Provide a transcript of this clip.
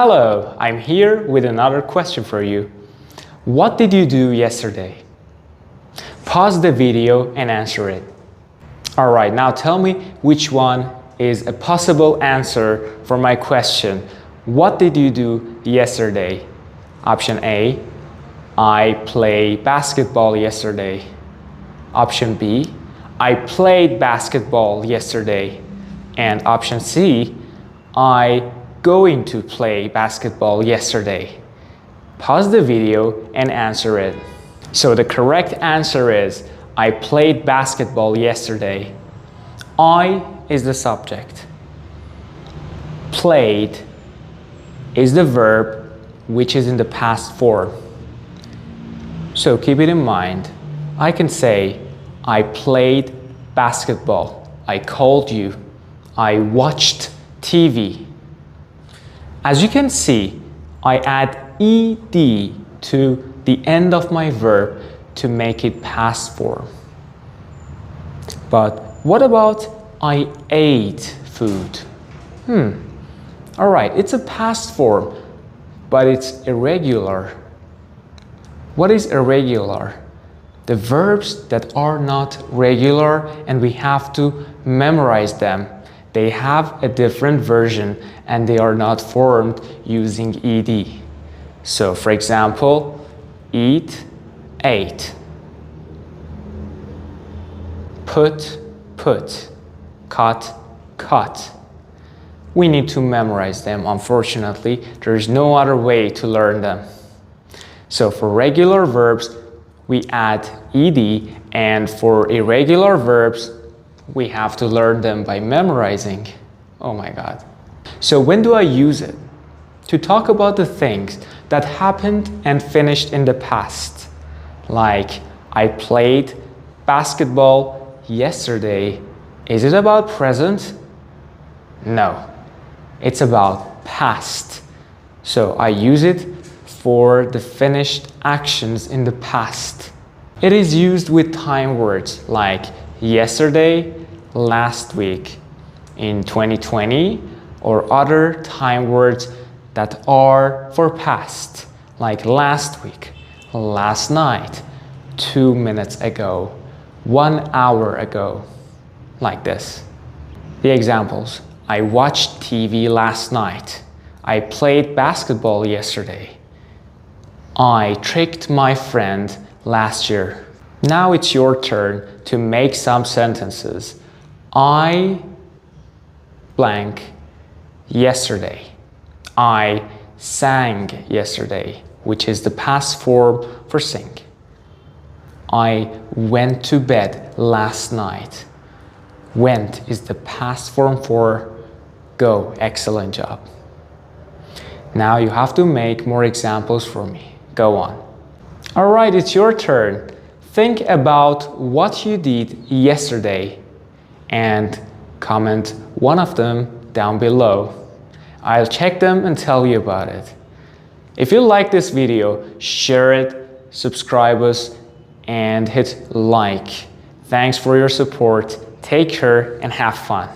Hello, I'm here with another question for you. What did you do yesterday? Pause the video and answer it. Alright, now tell me which one is a possible answer for my question. What did you do yesterday? Option A, I played basketball yesterday. Option B, I played basketball yesterday. And option C, I going to play basketball yesterday. Pause the video and answer it. So the correct answer is I played basketball yesterday. I is the subject. Played is the verb which is in the past form. So keep it in mind. I can say I played basketball. I called you. I watched TV. As you can see, I add ed to the end of my verb to make it past form. But what about I ate food? Alright, it's a past form, but it's irregular. What is irregular? The verbs that are not regular and we have to memorize them. They have a different version and they are not formed using ed. So for example, eat, ate. Put, put. Cut, cut. We need to memorize them. Unfortunately, there is no other way to learn them. So for regular verbs, we add ed, and for irregular verbs, we have to learn them by memorizing. Oh my God. So when do I use it? To talk about the things that happened and finished in the past. Like, I played basketball yesterday. Is it about present? No. It's about past. So I use it for the finished actions in the past. It is used with time words like yesterday, last week, in 2020, or other time words that are for past, like last week, last night, 2 minutes ago, 1 hour ago, like this. The examples: I watched TV last night. I played basketball yesterday. I tricked my friend last year. Now it's your turn to make some sentences. I blank yesterday. I sang yesterday, which is the past form for sing. I went to bed last night. Went is the past form for go. Excellent job. Now you have to make more examples for me. Go on. All right, it's your turn. Think about what you did yesterday and comment one of them down below. I'll check them and tell you about it. If you like this video, share it, subscribe us, and hit like. Thanks for your support. Take care and have fun.